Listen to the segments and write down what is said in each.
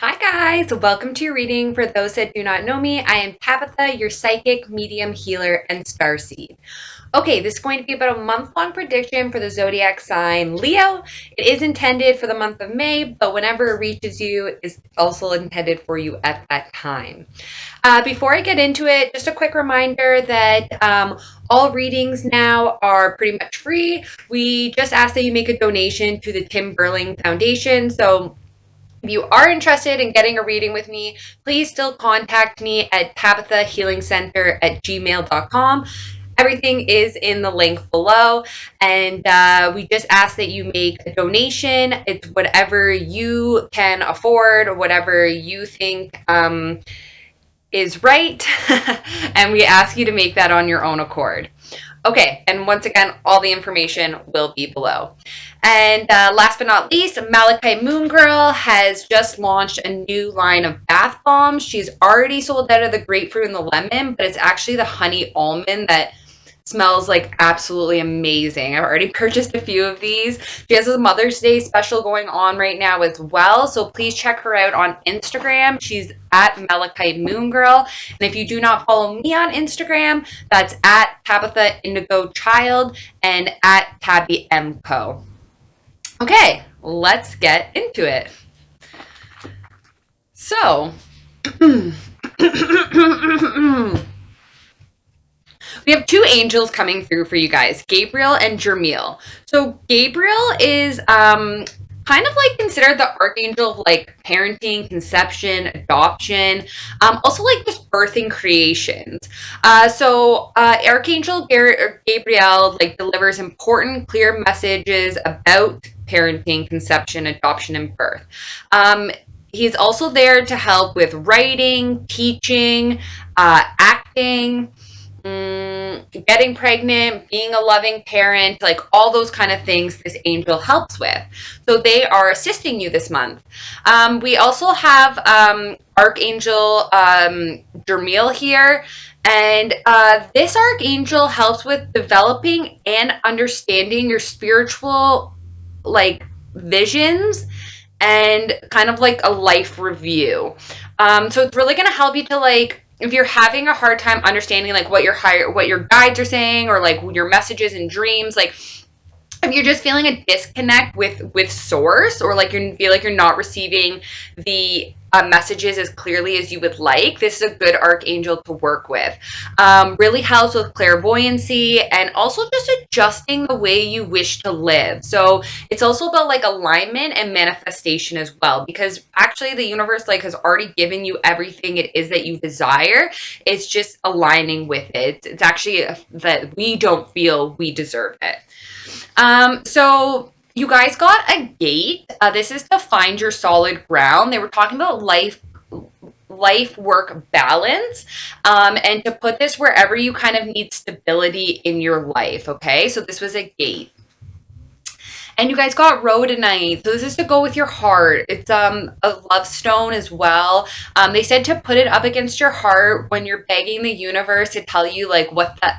Hi guys, welcome to your reading. For those that do not know me, I am Tabitha, your psychic, medium, healer, and starseed. Okay, this is going to be about a month-long prediction for the zodiac sign Leo. It is intended for the month of May, but whenever it reaches you, is also intended for you at that time. Before I get into it, just a quick reminder that all readings now are pretty much free. We just ask that you make a donation to the Bergling Foundation. So if you are interested in getting a reading with me, please still contact me at tabithahealingcenter@gmail.com. Everything is in the link below, and we just ask that you make a donation. It's whatever you can afford or whatever you think is right, and we ask you to make that on your own accord. Okay, and once again, all the information will be below. And last but not least, Malachite Moon Girl has just launched a new line of bath bombs. She's already sold out of the grapefruit and the lemon, but it's actually the honey almond that smells like absolutely amazing. I've already purchased a few of these. She has a Mother's Day special going on right now as well, so please check her out on Instagram. She's at Malachite Moon Girl. And if you do not follow me on Instagram, that's at Tabitha Indigo Child and at Tabby M Co. Okay, let's get into it. So, we have two angels coming through for you guys, Gabriel and Jermiel. So Gabriel is kind of like considered the archangel of like parenting, conception, adoption, also like just birthing creations. Archangel Gabriel like delivers important, clear messages about parenting, conception, adoption, and birth. He's also there to help with writing, teaching, acting, getting pregnant, being a loving parent, like all those kind of things this angel helps with. So they are assisting you this month. We also have Archangel Jermiel here. And this archangel helps with developing and understanding your spiritual like visions and kind of like a life review. So it's really going to help you to like if you're having a hard time understanding like what your guides are saying or like your messages and dreams, like if you're just feeling a disconnect with source or like you feel like you're not receiving the messages as clearly as you would like, this is a good archangel to work with. Really helps with clairvoyancy and also just adjusting the way you wish to live. So it's also about like alignment and manifestation as well, because actually the universe like has already given you everything it is that you desire. It's just aligning with it. It's actually that we don't feel we deserve it. So you guys got a gate. This is to find your solid ground. They were talking about life work balance, and to put this wherever you kind of need stability in your life. Okay, so this was a gate. And you guys got rhodonite. So this is to go with your heart. It's a love stone as well. They said to put it up against your heart when you're begging the universe to tell you like what the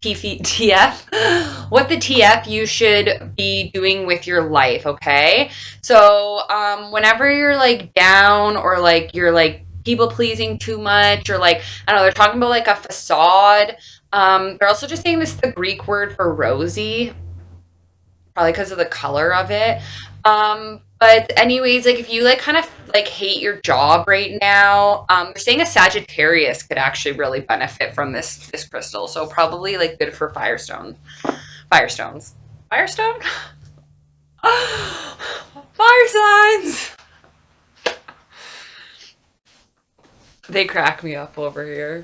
what the TF you should be doing with your life, okay? So, whenever you're like down or like you're like people pleasing too much or like, I don't know, they're talking about like a facade. They're also just saying this is the Greek word for rosy, probably because of the color of it. But anyways, like if you like kind of like hate your job right now, they're saying a Sagittarius could actually really benefit from this crystal. So probably like good for firestones. Firestones. Firestone? Fire signs. They crack me up over here.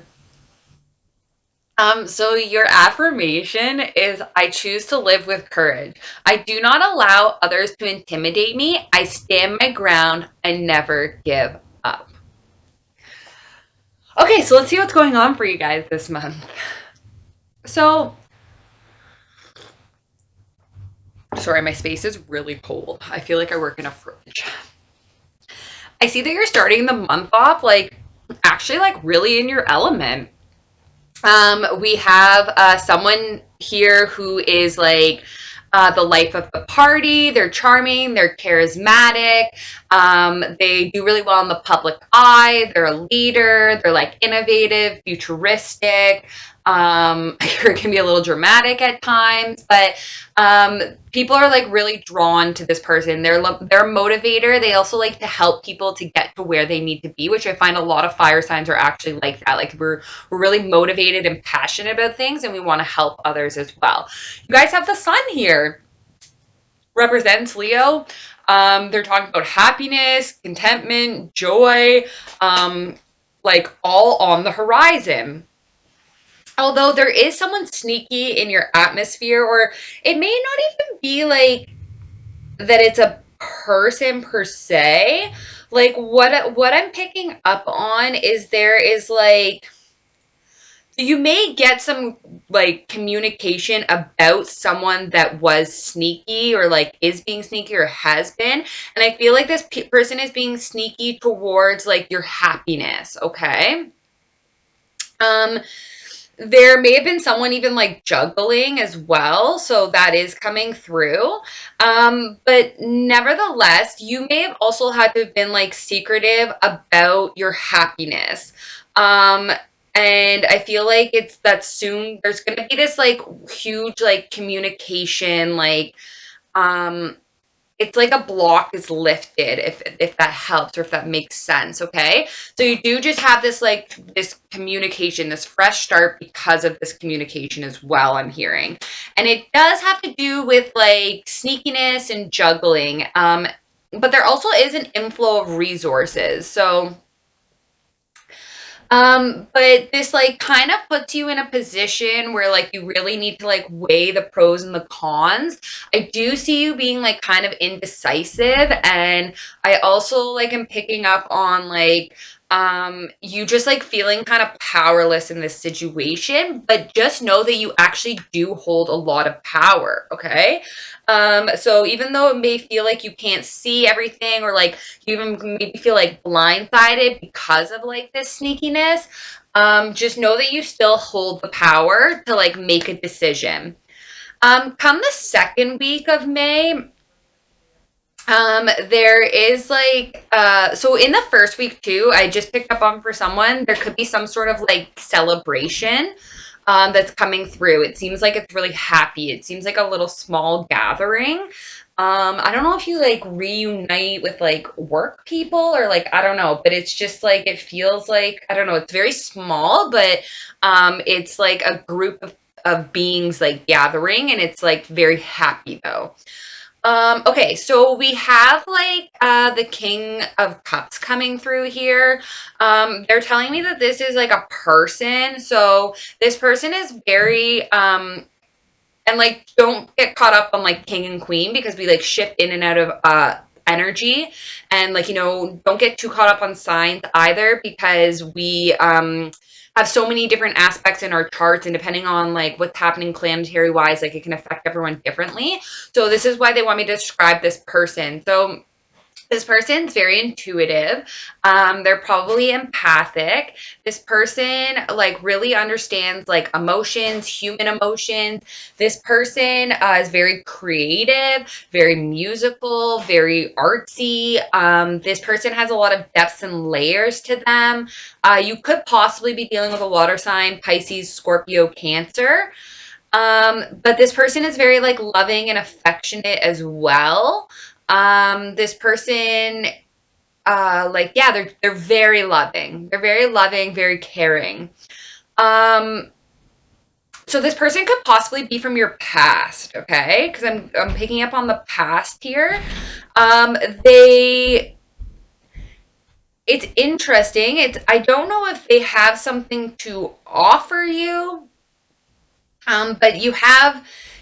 So your affirmation is I choose to live with courage. I do not allow others to intimidate me. I stand my ground. I never give up. Okay, so let's see what's going on for you guys this month. So, sorry, my space is really cold. I feel like I work in a fridge. I see that you're starting the month off like actually like really in your element. We have someone here who is like the life of the party. They're charming, they're charismatic, they do really well in the public eye. They're a leader, they're like innovative, futuristic. It can be a little dramatic at times, but people are like really drawn to this person. They're a motivator. They also like to help people to get to where they need to be, which I find a lot of fire signs are actually like that. Like we're really motivated and passionate about things, and we want to help others as well. You guys have the sun here, represents Leo. They're talking about happiness, contentment, joy, um, like all on the horizon. Although there is someone sneaky in your atmosphere, or it may not even be like that it's a person per se. Like what I'm picking up on is there is like you may get some like communication about someone that was sneaky or like is being sneaky or has been, and I feel like this person is being sneaky towards like your happiness. Okay. um there may have been someone even like juggling as well, so that is coming through. But nevertheless, you may have also had to have been like secretive about your happiness. Um, and I feel like it's that soon there's gonna be this like huge like communication, like um it's like a block is lifted, if that helps or if that makes sense. Okay, so you do just have this like this communication, this fresh start because of this communication as well, I'm hearing. And it does have to do with like sneakiness and juggling, but there also is an inflow of resources. So but this like kind of puts you in a position where like you really need to like weigh the pros and the cons. I do see you being like kind of indecisive, and I also like am picking up on like you just like feeling kind of powerless in this situation, but just know that you actually do hold a lot of power. Okay. So even though it may feel like you can't see everything, or like you even maybe feel like blindsided because of like this sneakiness, just know that you still hold the power to like make a decision. Come the second week of May, there is like so in the first week too, I just picked up on for someone, there could be some sort of like celebration that's coming through. It seems like it's really happy. It seems like a little small gathering. I don't know if you like reunite with like work people or like I don't know, but it's just like it feels like I don't know, it's very small, but it's like a group of beings like gathering, and it's like very happy though. Okay, so we have like the King of Cups coming through here. They're telling me that this is like a person. So this person is very and like don't get caught up on like king and queen, because we like shift in and out of energy, and like don't get too caught up on signs either, because we have so many different aspects in our charts, and depending on like what's happening planetary wise, like it can affect everyone differently. So this is why they want me to describe this person. So this person's very intuitive. They're probably empathic. This person like really understands like emotions, human emotions. This person is very creative, very musical, very artsy. This person has a lot of depths and layers to them. You could possibly be dealing with a water sign, Pisces, Scorpio, Cancer. But this person is very like loving and affectionate as well. This person, like yeah, they're very loving. They're very loving, very caring. Um, so this person could possibly be from your past, okay? Because I'm picking up on the past here. Um, they it's interesting. It's I don't know if they have something to offer you. But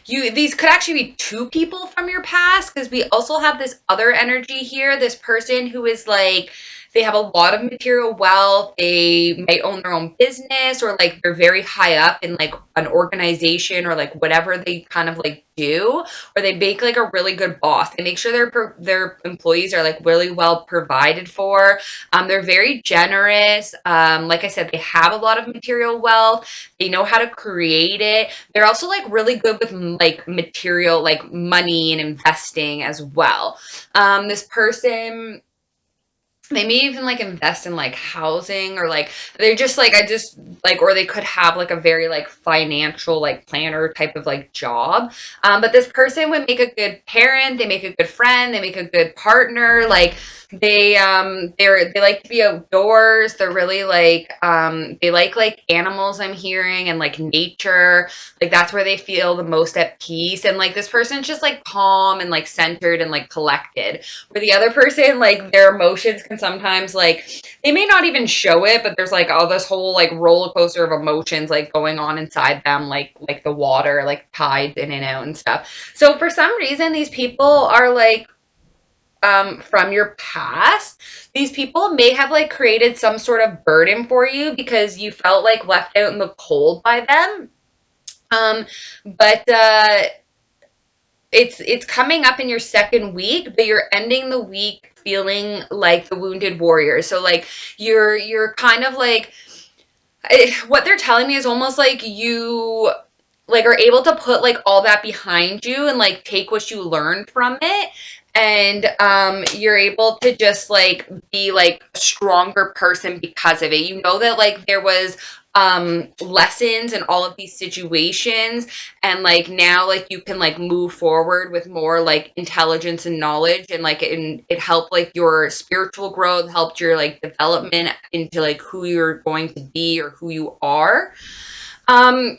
these could actually be two people from your past, because we also have this other energy here. This person who is like They have a lot of material wealth. They might own their own business, or like they're very high up in like an organization, or like whatever they kind of like do, or they make like a really good boss. They make sure their employees are like really well provided for. They're very generous. Like I said, they have a lot of material wealth. They know how to create it. They're also like really good with like material, like money and investing as well. This person, they may even like invest in like housing, or like they're just like, I just like, or they could have like a very like financial like planner type of like job. But this person would make a good parent, they make a good friend, they make a good partner. Like they like to be outdoors. They're really they like animals, I'm hearing, and like nature. Like that's where they feel the most at peace. And like this person's just like calm and like centered and like collected. For the other person, like their emotions can sometimes like, they may not even show it, but there's like all this whole like roller coaster of emotions like going on inside them, like the water, like tides in and out and stuff. So for some reason, these people are like, from your past. These people may have like created some sort of burden for you because you felt like left out in the cold by them. Um, but it's coming up in your second week, but you're ending the week feeling like the wounded warrior. So like you're kind of like, what they're telling me is almost like you like are able to put like all that behind you and like take what you learned from it, and you're able to just like be like a stronger person because of it. You know that like there was lessons in all of these situations, and like now like you can like move forward with more like intelligence and knowledge, and like it helped like your spiritual growth, helped your like development into like who you're going to be or who you are. um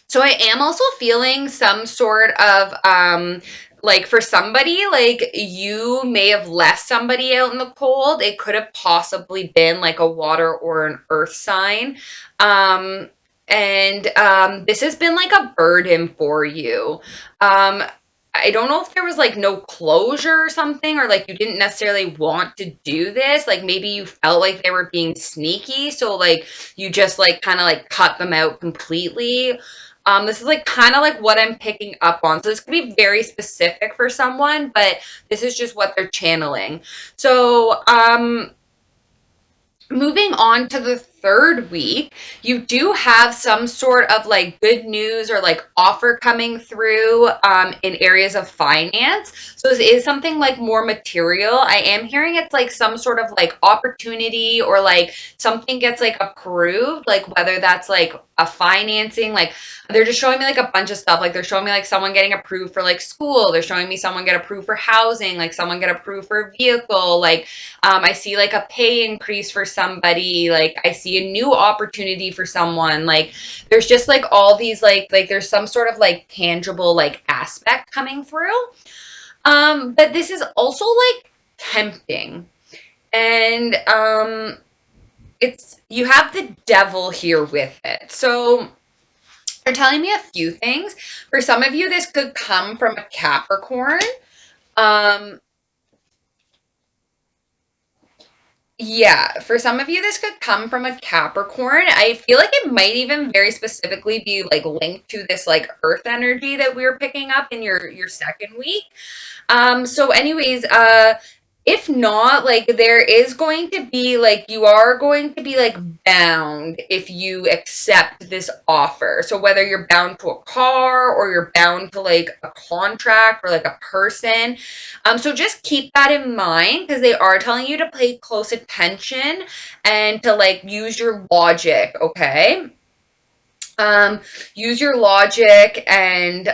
so I am also feeling some sort of like for somebody, like you may have left somebody out in the cold. It could have possibly been like a water or an earth sign. Um and this has been like a burden for you. Um I don't know if there was like no closure or something, or like you didn't necessarily want to do this. Like maybe you felt like they were being sneaky, so like you just like kind of like cut them out completely. This is like kind of like what I'm picking up on. So this could be very specific for someone, but this is just what they're channeling. So, moving on to the third week, you do have some sort of like good news or like offer coming through in areas of finance. So this is something like more material. I am hearing it's like some sort of like opportunity, or like something gets like approved, like whether that's like a financing, like they're just showing me like a bunch of stuff. Like they're showing me like someone getting approved for like school. They're showing me someone get approved for housing, like someone get approved for a vehicle. Like I see like a pay increase for somebody. Like I see a new opportunity for someone. Like there's just like all these like there's some sort of like tangible like aspect coming through. But this is also like tempting. And it's, you have the devil here with it. So they're telling me a few things. For some of you, this could come from a Capricorn. Um, Yeah, for some of you, this could come from a Capricorn. I feel like it might even very specifically be like linked to this like earth energy that we are picking up in your second week. So anyways, if not, like there is going to be like, you are going to be like bound if you accept this offer. So whether you're bound to a car, or you're bound to like a contract, or like a person. So just keep that in mind, because they are telling you to pay close attention and to like use your logic, okay? um Use your logic, and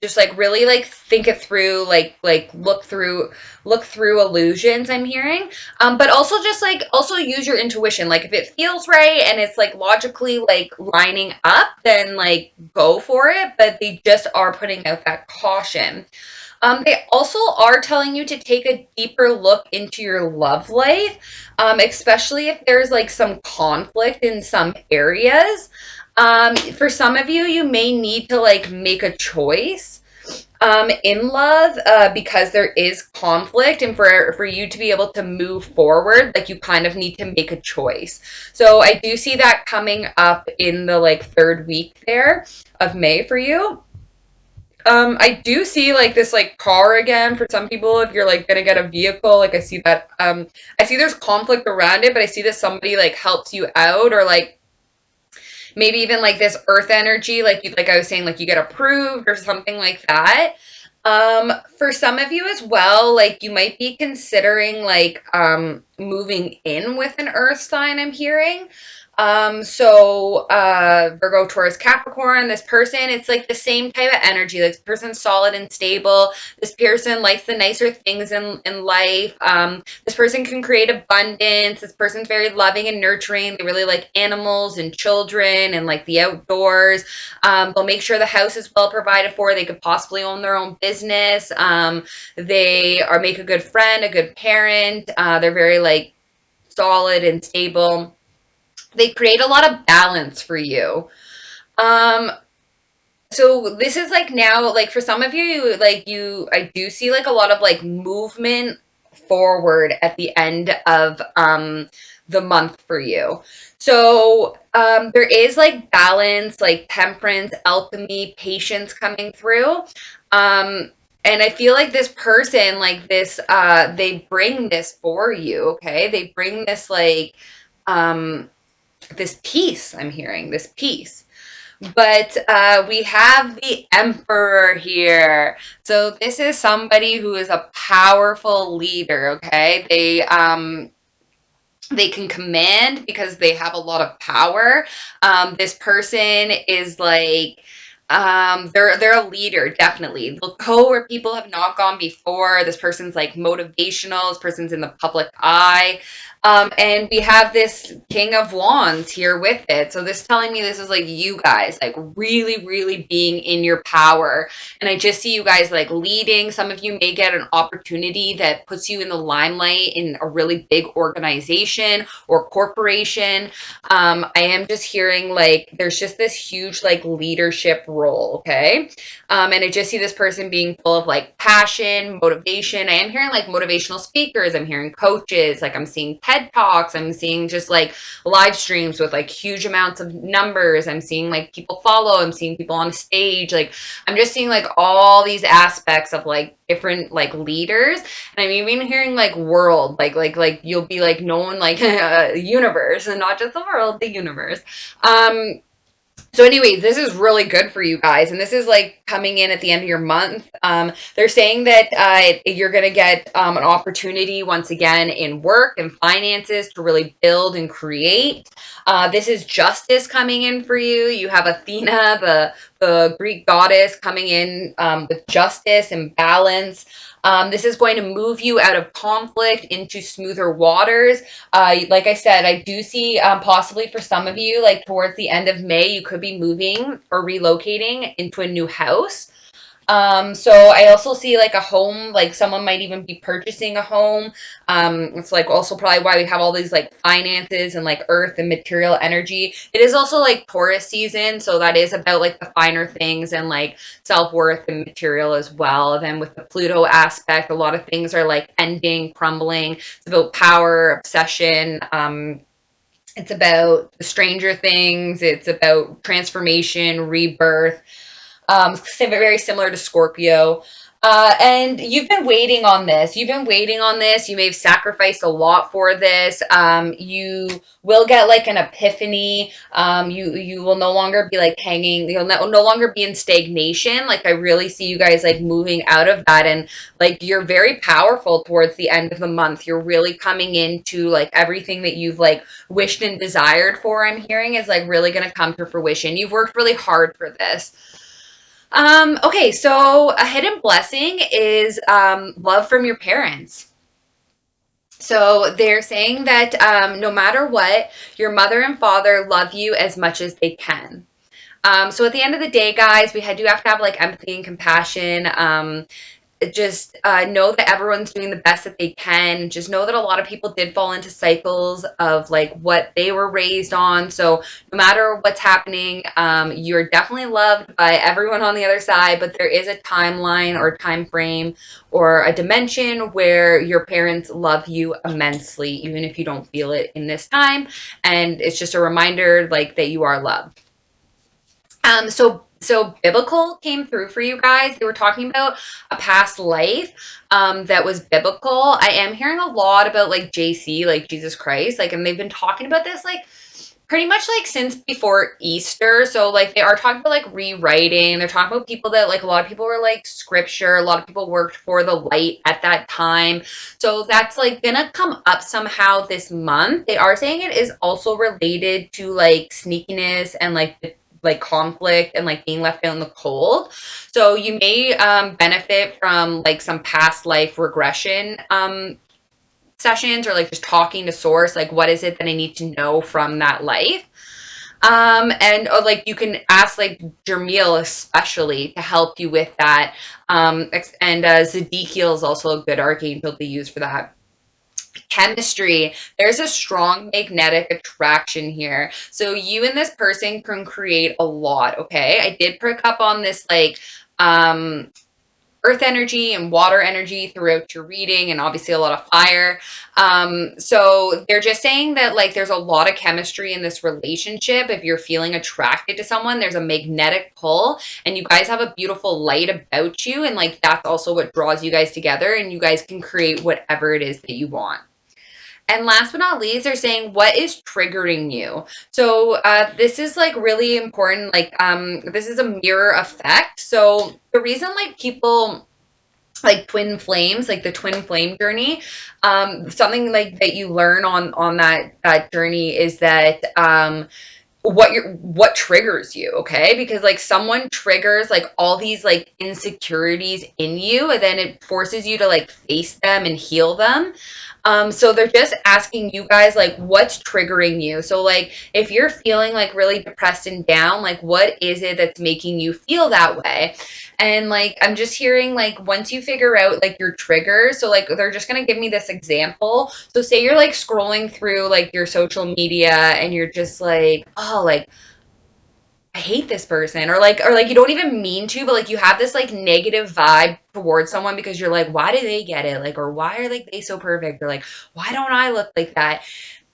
just like really like think it through, like look through illusions, I'm hearing. But also just like also use your intuition. Like if it feels right and it's like logically like lining up, then like go for it, but they just are putting out that caution. They also are telling you to take a deeper look into your love life, especially if there's like some conflict in some areas. For some of you, you may need to like make a choice. In love, because there is conflict, and for you to be able to move forward, like you kind of need to make a choice. So I do see that coming up in the like third week there of May for you. I do see like this like car again for some people if you're like gonna get a vehicle. Like I see that I see there's conflict around it, but I see that somebody like helps you out, or like maybe even like this earth energy, like you, like I was saying, like you get approved or something like that. For some of you as well, like you might be considering like moving in with an earth sign, I'm hearing. Virgo, Taurus, Capricorn, this person, it's like the same type of energy. Like this person's solid and stable. This person likes the nicer things in life. This person can create abundance. This person's very loving and nurturing. They really like animals and children and like the outdoors. They'll make sure the house is well provided for. They could possibly own their own business. They are make a good friend, a good parent. They're very like solid and stable. They create a lot of balance for you. Um, so this is like now, like for some of you, like you, I do see like a lot of like movement forward at the end of the month for you. So there is like balance, like temperance, alchemy, patience coming through. Um, and I feel like this person, like this, they bring this for you, okay? They bring this like, um, this peace, I'm hearing, this peace. But we have the Emperor here. So this is somebody who is a powerful leader, okay? They can command because they have a lot of power. This person is like they're a leader, definitely. They'll go where people have not gone before. This person's like motivational. This person's in the public eye. And we have this King of Wands here with it. So this telling me this is like you guys, like really, really being in your power. And I just see you guys like leading. Some of you may get an opportunity that puts you in the limelight in a really big organization or corporation. I am just hearing like there's just this huge like leadership role, okay? And I just see this person being full of like passion, motivation. I am hearing like motivational speakers. I'm hearing coaches. Like I'm seeing TED Talks. I'm seeing just like live streams with like huge amounts of numbers. I'm seeing like people follow. I'm seeing people on stage. Like I'm just seeing like all these aspects of like different like leaders, and I'm even hearing like world, like you'll be like known like universe, and not just the world, the universe. Um, so anyway, this is really good for you guys, and this is like coming in at the end of your month. They're saying that you're going to get an opportunity once again in work and finances to really build and create. This is justice coming in for you. You have Athena, the Greek goddess, coming in with justice and balance. This is going to move you out of conflict into smoother waters. Like I said, I do see possibly for some of you, like towards the end of May, you could be moving or relocating into a new house. So I also see like a home, like someone might even be purchasing a home. It's like also probably why we have all these like finances and like earth and material energy. It is also like Taurus season, so that is about like the finer things and like self-worth and material as well. Then with the Pluto aspect, a lot of things are like ending, crumbling. It's about power, obsession. It's about the Stranger Things. It's about transformation, rebirth. Very similar to Scorpio. And you've been waiting on this. You've been waiting on this. You may have sacrificed a lot for this. You will get like an epiphany. You will no longer be like hanging. You'll no longer be in stagnation. Like I really see you guys like moving out of that, and like you're very powerful towards the end of the month. You're really coming into like everything that you've like wished and desired for. I'm hearing is like really going to come to fruition. You've worked really hard for this. Okay, so a hidden blessing is love from your parents. So they're saying that no matter what, your mother and father love you as much as they can. So at the end of the day, guys, do have to have like empathy and compassion. just know that everyone's doing the best that they can. Just know that a lot of people did fall into cycles of like what they were raised on. So no matter what's happening, you're definitely loved by everyone on the other side, but there is a timeline or time frame or a dimension where your parents love you immensely, even if you don't feel it in this time. And it's just a reminder like that you are loved. So biblical came through for you guys. They were talking about a past life that was biblical. I am hearing a lot about like JC, like Jesus Christ, like, and they've been talking about this like pretty much like since before Easter. So like they are talking about like rewriting. They're talking about people that like a lot of people were like scripture. A lot of people worked for the light at that time. So that's like gonna come up somehow this month. They are saying it is also related to like sneakiness and like conflict and like being left out in the cold. So you may benefit from like some past life regression sessions or like just talking to source, like what is it that I need to know from that life. And or like you can ask like Jermiel especially to help you with that. And Zedekiel is also a good archangel to use for that. Chemistry, there's a strong magnetic attraction here. So you and this person can create a lot, okay? I did pick up on this like earth energy and water energy throughout your reading, and obviously a lot of fire. So they're just saying that like there's a lot of chemistry in this relationship. If you're feeling attracted to someone, there's a magnetic pull, and you guys have a beautiful light about you, and like that's also what draws you guys together, and you guys can create whatever it is that you want. And last but not least, they're saying what is triggering you. So this is like really important. Like this is a mirror effect. So the reason like people like twin flames, like the twin flame journey, something like that you learn on that journey is that what triggers you, okay? Because like someone triggers like all these like insecurities in you, and then it forces you to like face them and heal them. So they're just asking you guys like what's triggering you. So like if you're feeling like really depressed and down, like what is it that's making you feel that way? And like I'm just hearing like once you figure out like your triggers, so like they're just gonna give me this example. So say you're like scrolling through like your social media and you're just like, oh, like I hate this person, or like you don't even mean to, but like you have this like negative vibe towards someone because you're like, why do they get it? Like, or why are like they so perfect? Or like, why don't I look like that?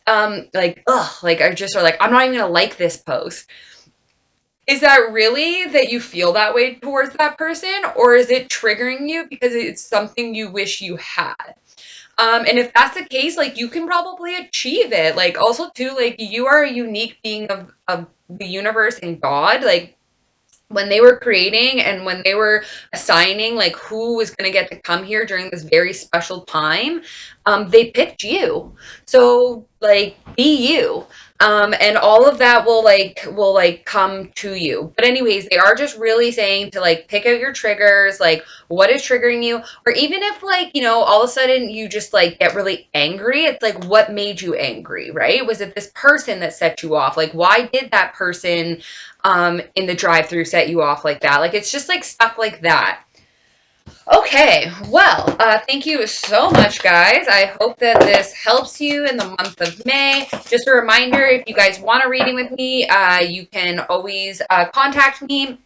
Like, ugh, like I just are like, I'm not even gonna like this post. Is that really that you feel that way towards that person, or is it triggering you because it's something you wish you had? And if that's the case, like you can probably achieve it. Like also too, like you are a unique being of the universe and God. Like when they were creating and when they were assigning like who was going to get to come here during this very special time, they picked you. So like be you. And all of that will like come to you. But anyways, they are just really saying to like pick out your triggers, like what is triggering you, or even if like all of a sudden you just like get really angry, it's like what made you angry, right? Was it this person that set you off? Like why did that person in the drive-through set you off like that? Like it's just like stuff like that. Okay, well, thank you so much, guys. I hope that this helps you in the month of May. Just a reminder, if you guys want a reading with me, you can always contact me.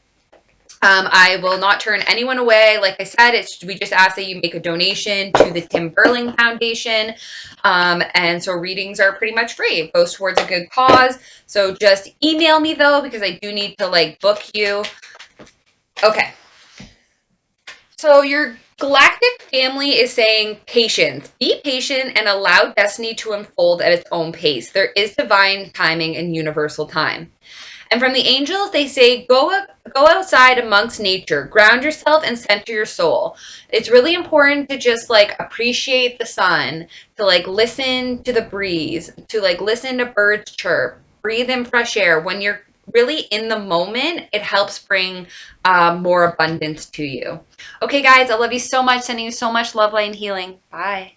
I will not turn anyone away. Like I said, we just ask that you make a donation to the Bergling Foundation. And so readings are pretty much free. It goes towards a good cause. So just email me though, because I do need to like book you. Okay. So your galactic family is saying patience. Be patient and allow destiny to unfold at its own pace. There is divine timing and universal time. And from the angels, they say, go outside amongst nature, ground yourself and center your soul. It's really important to just like appreciate the sun, to like listen to the breeze, to like listen to birds chirp, breathe in fresh air. When you're really in the moment, it helps bring more abundance to you. Okay, guys, I love you so much. Sending you so much love, light, and healing. Bye.